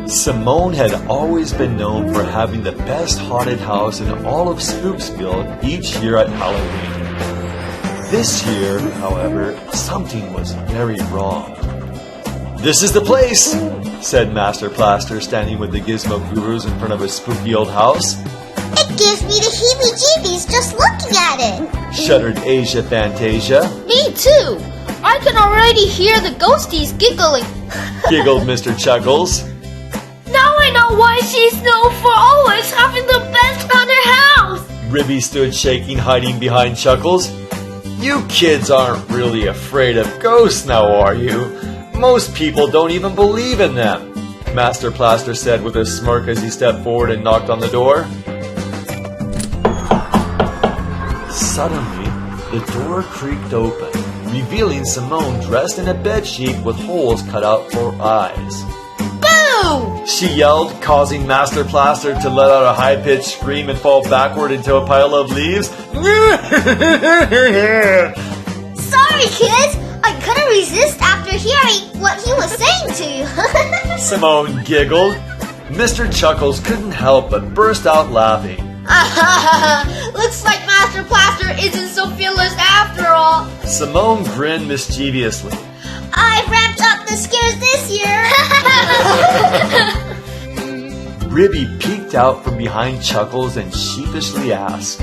Simone had always been known for having the best haunted house in all of Spooks Ville each year at Halloween. This year, however, something was very wrong. "This is the place," said Master Plaster, standing with the Gizmo Gurus in front of a spooky old house. "It gives me the heebie-jeebies just looking at it," shuddered Asia Fantasia. "Me too! I can already hear the ghosties giggling," giggled Mr. Chuckles. "Now I know why she's known for always having the best haunted house!" Ribby stood shaking, hiding behind Chuckles. "You kids aren't really afraid of ghosts now, are you? Most people don't even believe in them," Master Plaster said with a smirk as he stepped forward and knocked on the door. Suddenly, the door creaked open, revealing Simone dressed in a bedsheet with holes cut out for eyes. "Boo!" she yelled, causing Master Plaster to let out a high-pitched scream and fall backward into a pile of leaves. "Sorry, kids! I couldn't resist after hearing what he was saying to you." Simone giggled. Mr. Chuckles couldn't help but burst out laughing. "Looks like Master Plaster isn't so fearless after all." Simone grinned mischievously. "I've ramped up the scares this year." Ribby peeked out from behind Chuckles and sheepishly asked,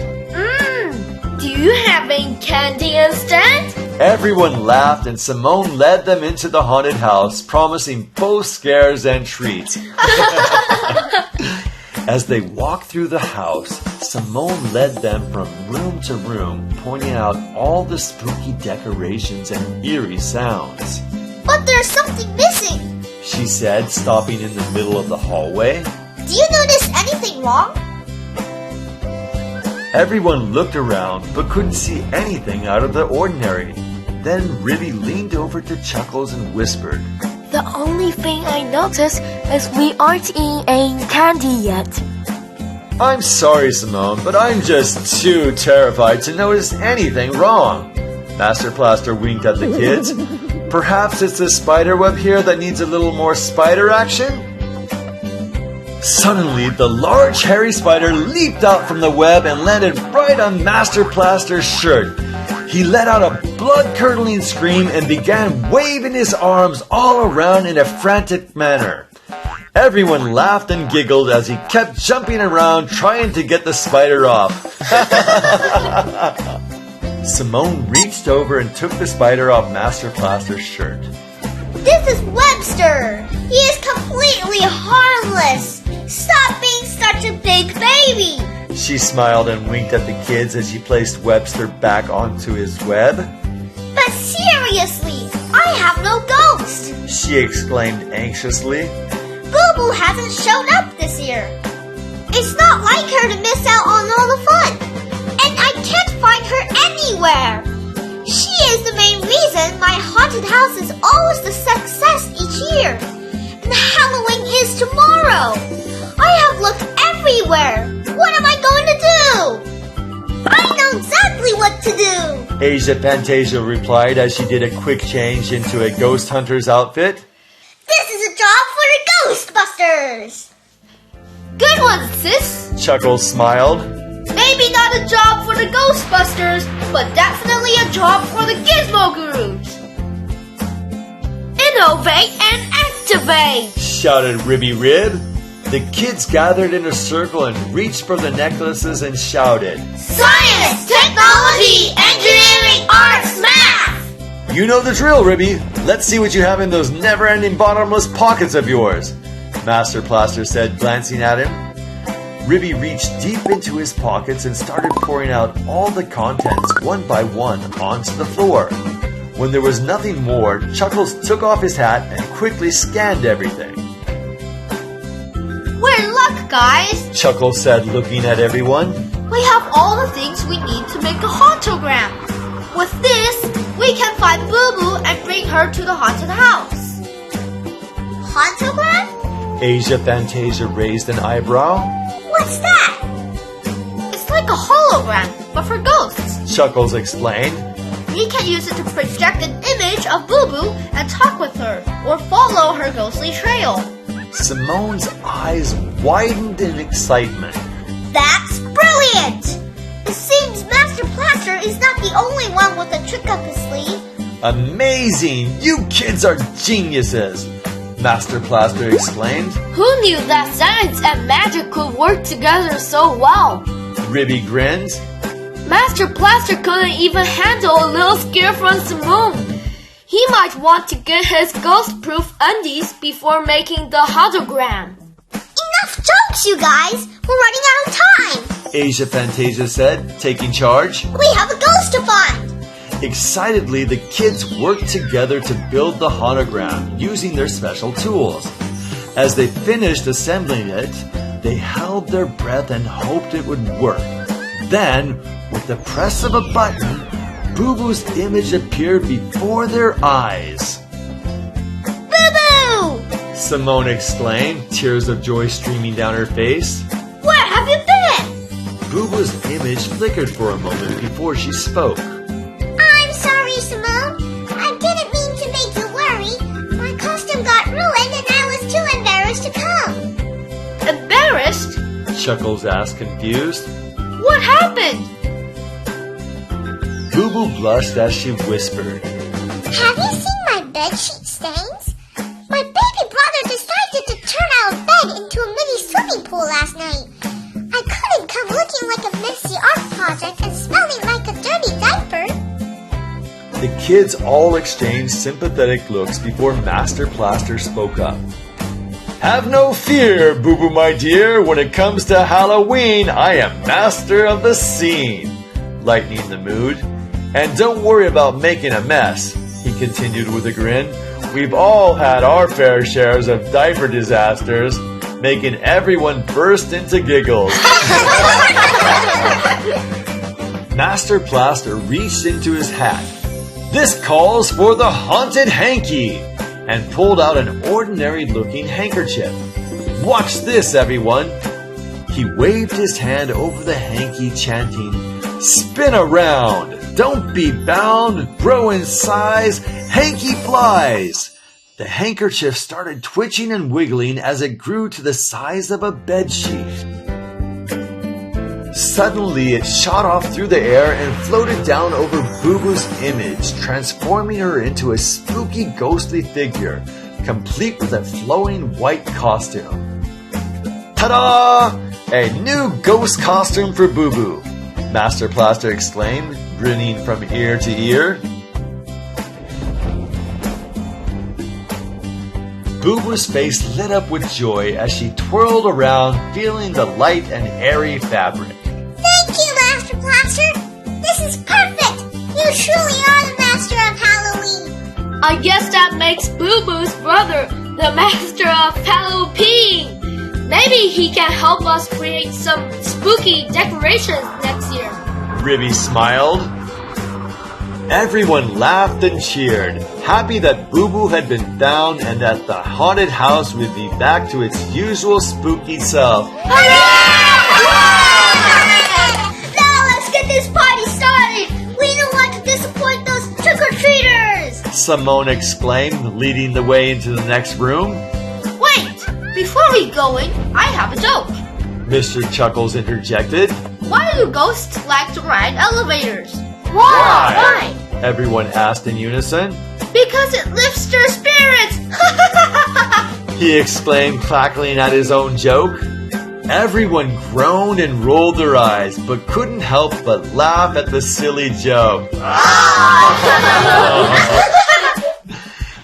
"Do you have any candy instead?" Everyone laughed and Simone led them into the haunted house, promising both scares and treats. As they walked through the house, Simone led them from room to room, pointing out all the spooky decorations and eerie sounds. "But there's something missing," she said, stopping in the middle of the hallway. "Do you notice anything wrong?" Everyone looked around but couldn't see anything out of the ordinary. Then Ribby leaned over to Chuckles and whispered, "The only thing I noticed is we aren't eating any candy yet." "I'm sorry, Simone, but I'm just too terrified to notice anything wrong." Master Plaster winked at the kids. "Perhaps it's the spider web here that needs a little more spider action?" Suddenly, the large hairy spider leaped out from the web and landed right on Master Plaster's shirt. He let out a blood-curdling scream and began waving his arms all around in a frantic manner. Everyone laughed and giggled as he kept jumping around trying to get the spider off. Simone reached over and took the spider off Master Plaster's shirt. "This is Webster! He is completely harmless! Stop being such a big baby!" She smiled and winked at the kids as she placed Webster back onto his web. "But seriously, I have no ghost!" she exclaimed anxiously. "Boo Boo hasn't shown up this year. It's not like her to miss out on all the fun. And I can't find her anywhere. She is the main reason my haunted house is always a success each year. And Halloween is tomorrow. I have looked everywhere. What am I going to do?" "I know exactly what to do," Asia Fantasia replied as she did a quick change into a ghost hunter's outfit. "This is a job for the Ghostbusters." "Good one, sis!" Chuckles smiled. "Maybe not a job for the Ghostbusters, but definitely a job for the Gizmo Gurus." "Innovate and activate!" shouted Ribby Rib. The kids gathered in a circle and reached for the necklaces and shouted, "Science, technology, engineering, arts, math!" "You know the drill, Ribby. Let's see what you have in those never-ending bottomless pockets of yours," Master Plaster said, glancing at him. Ribby reached deep into his pockets and started pouring out all the contents one by one onto the floor. When there was nothing more, Chuckles took off his hat and quickly scanned everything. "We're luck, guys. Chuckles said, looking at everyone. We have all the things we need to make a hauntograph. With this, we can find Boo Boo and bring her to the haunted house." "Hauntograph? Asia Fantasia raised an eyebrow. What's that?" It's like a hologram, but for ghosts. Chuckles explained. We can use it to project an image of Boo Boo and talk with her, or follow her ghostly trail. Simone's eyes widened in excitement. That's brilliant! It seems Master Plaster is not the only one with a trick up his sleeve. Amazing! You kids are geniuses! Master Plaster exclaimed. Who knew that science and magic could work together so well? Ribby grinned. Master Plaster couldn't even handle a little scare from Simone. He might want to get his ghost-proof undies before making the hologram. Enough jokes, you guys! We're running out of time! Asia Fantasia said, taking charge. We have a ghost to find! Excitedly, the kids worked together to build the hologram using their special tools. As they finished assembling it, they held their breath and hoped it would work. Then, with the press of a button, Boo Boo's image appeared before their eyes. Boo-boo! Simone exclaimed, tears of joy streaming down her face. Where have you been? Boo Boo's image flickered for a moment before she spoke. I'm sorry, Simone. I didn't mean to make you worry. My costume got ruined and I was too embarrassed to come. Embarrassed? Chuckles asked, confused. What happened? Boo Boo blushed as she whispered. Have you seen my bedsheet stains? My baby brother decided to turn our bed into a mini swimming pool last night. I couldn't come looking like a messy art project and smelling like a dirty diaper. The kids all exchanged sympathetic looks before Master Plaster spoke up. Have no fear, Boo Boo my dear. When it comes to Halloween, I am master of the scene. Lightening the mood. And don't worry about making a mess, he continued with a grin. We've all had our fair shares of diaper disasters, making everyone burst into giggles. Master Plaster reached into his hat. This calls for the haunted hanky, and pulled out an ordinary-looking handkerchief. Watch this, everyone. He waved his hand over the hanky, chanting, Spin around! Don't be bound! Grow in size! Hanky flies! The handkerchief started twitching and wiggling as it grew to the size of a bedsheet. Suddenly, it shot off through the air and floated down over Boo Boo's image, transforming her into a spooky, ghostly figure, complete with a flowing white costume. Ta-da! A new ghost costume for Boo Boo! Master Plaster exclaimed, grinning from ear to ear. Boo Boo's face lit up with joy as she twirled around, feeling the light and airy fabric. Thank you, Master Plaster. This is perfect. You truly are the master of Halloween. I guess that makes Boo Boo's brother the master of Halloween. Maybe he can help us create some spooky decorations next year. Ribby smiled. Everyone laughed and cheered, happy that Boo Boo had been found and that the haunted house would be back to its usual spooky self. Now let's get this party started. We don't want to disappoint those trick-or-treaters. Simone exclaimed, leading the way into the next room. Wait, before we go in, I have a joke. Mr. Chuckles interjected. Why do ghosts like to ride elevators? Why? Everyone asked in unison. Because it lifts their spirits! He exclaimed, cackling at his own joke. Everyone groaned and rolled their eyes, but couldn't help but laugh at the silly joke.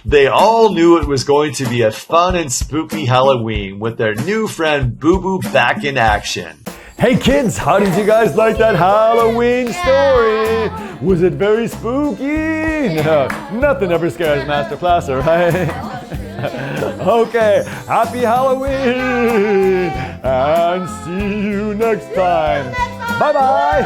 They all knew it was going to be a fun and spooky Halloween with their new friend Boo Boo back in action. Hey kids, how did you guys like that Halloween story? Was it very spooky? No, nothing ever scares Master Plaster, right? Okay, happy Halloween! And see you next time. Bye-bye!